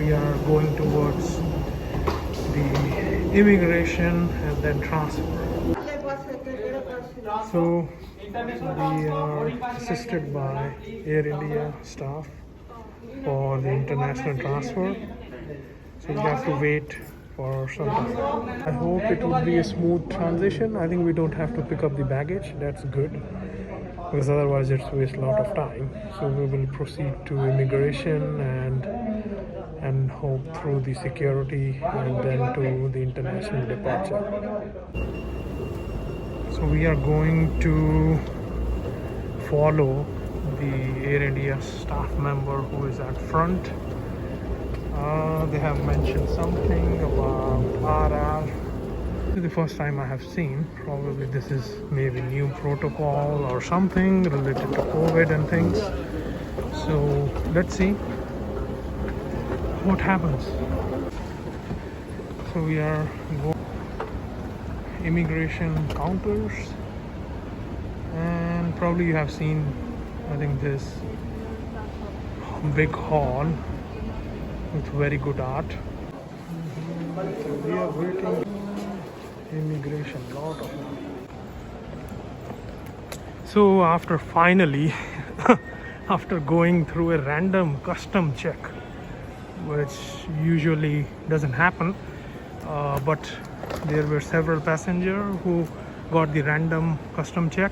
we are going towards the immigration and then transfer. So we are assisted by Air India staff for the international transfer. So we have to wait for some time. I hope it would be a smooth transition. I think we don't have to pick up the baggage. That's good, because otherwise it's waste a lot of time. So we will proceed to immigration and hope through the security and then to the international departure. So we are going to follow the Air India staff member who is at front. They have mentioned something about RR. This is the first time I have seen. Probably this is maybe new protocol or something related to COVID and things. So let's see what happens. So we are going immigration counters, and probably you have seen, I think, this big hall with very good art. So we are waiting immigration, lot of them. So after finally after going through a random custom check, which usually doesn't happen, but there were several passengers who got the random custom check,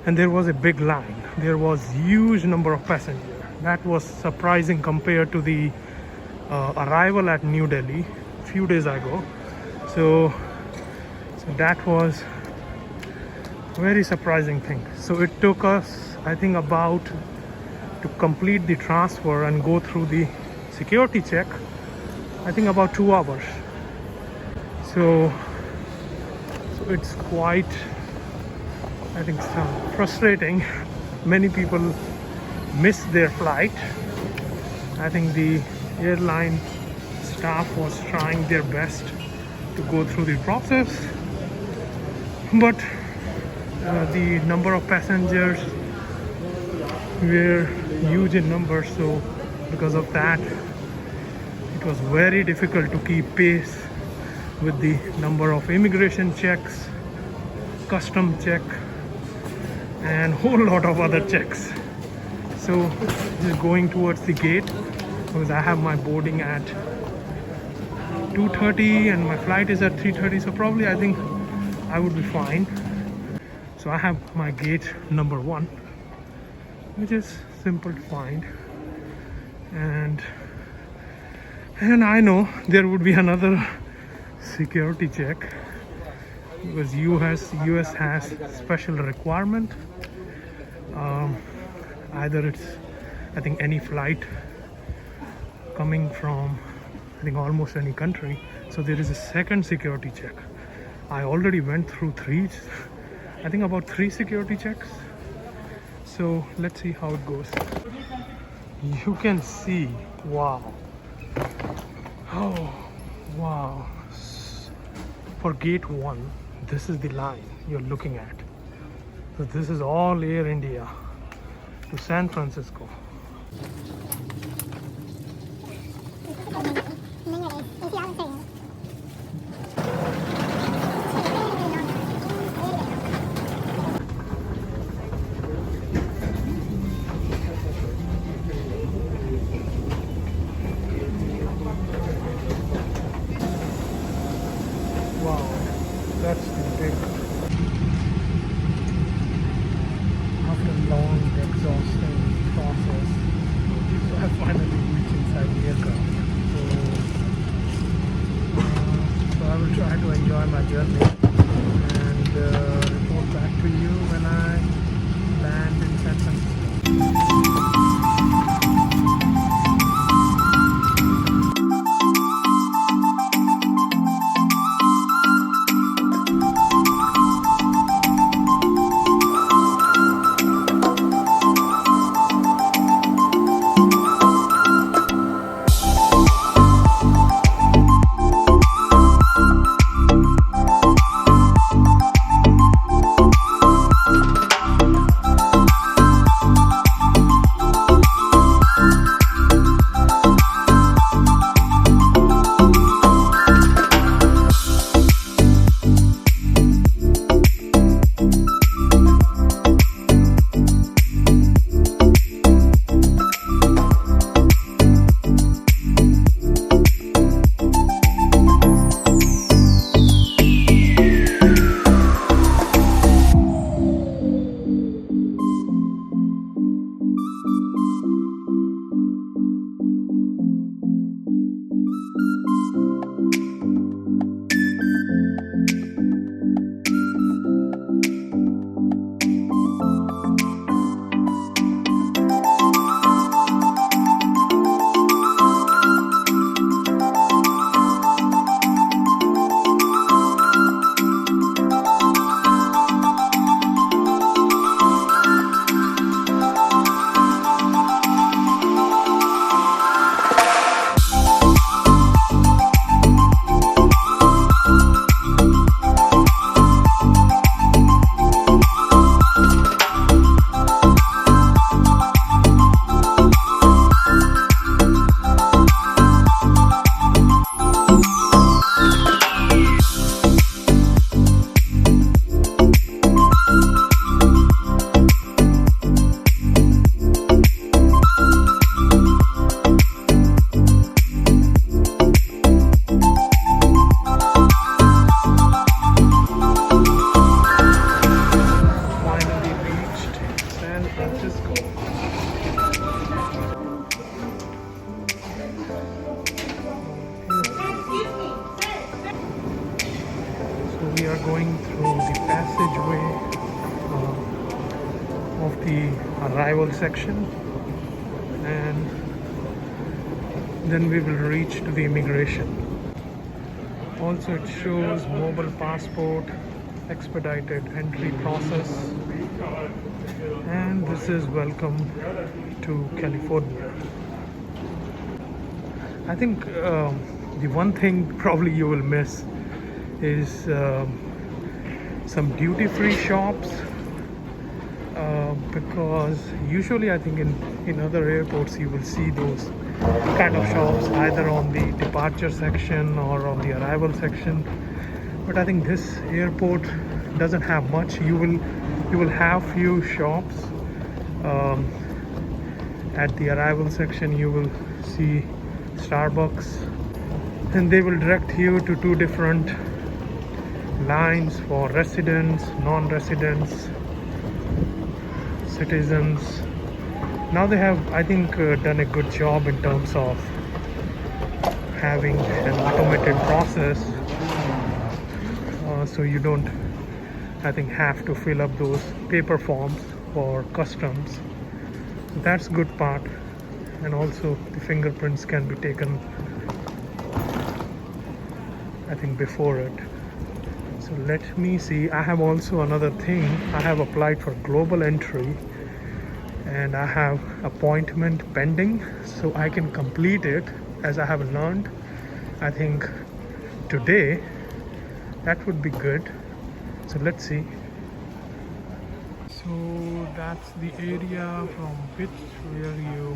and there was a big line. There was huge number of passengers. That was surprising compared to the arrival at New Delhi a few days ago. So that was very surprising thing. So it took us, I think, about to complete the transfer and go through the security check, I think about 2 hours. So it's quite, I think, frustrating. Many people missed their flight. I think the airline staff was trying their best to go through the process, but the number of passengers were huge in numbers, so because of that it was very difficult to keep pace with the number of immigration checks, custom check, and whole lot of other checks. So just going towards the gate, because I have my boarding at 2:30 and my flight is at 3:30, so probably I think I would be fine. So I have my gate number 1, which is simple to find, and I know there would be another security check, because US has special requirement. Either it's, I think, any flight coming from, I think, almost any country. So there is a second security check. I already went through 3, I think about 3 security checks. So let's see how it goes. You can see, wow. Oh, wow. For gate 1, this is the line you're looking at. So this is all Air India to San Francisco. Wow, that's the big. After a long, exhausting process, so I finally reached inside the aircraft. So I will try to enjoy my journey and report back to you when I land in San Francisco. Francisco. So we are going through the passageway of the arrival section, and then we will reach to the immigration. Also, it shows mobile passport, expedited entry process, and this is welcome to California. I think the one thing probably you will miss is some duty-free shops, because usually I think in other airports you will see those kind of shops either on the departure section or on the arrival section, but I think this airport doesn't have much. You will have few shops. At the arrival section you will see Starbucks, and they will direct you to two different lines for residents, non-residents, citizens. Now they have, I think, done a good job in terms of having an automated process, so you don't, I think, have to fill up those paper forms for customs. That's good part. And also the fingerprints can be taken, I think, before it. So let me see. I have also another thing. I have applied for global entry and I have appointment pending, so I can complete it, as I have learned, I think, today. That would be good. So let's see. So that's the area from which where you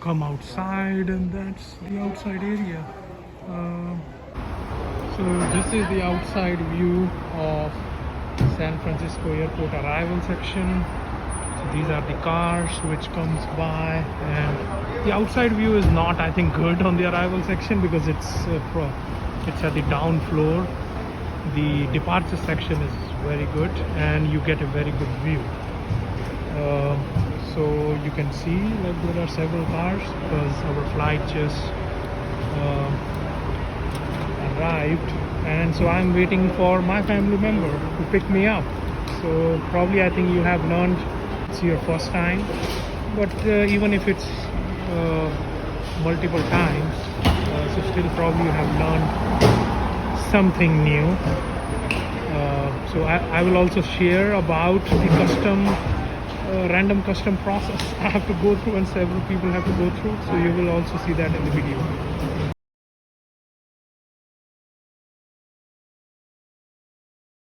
come outside, and that's the outside area. So this is the outside view of San Francisco Airport arrival section. So these are the cars which comes by, and the outside view is not, I think, good on the arrival section because it's at the down floor. The departure section is very good and you get a very good view. So you can see that there are several cars because our flight just arrived, and so I'm waiting for my family member to pick me up. So probably, I think, you have learned it's your first time, but even if it's multiple times, so still probably you have learned something new. So I will also share about the random custom process I have to go through and several people have to go through, so you will also see that in the video.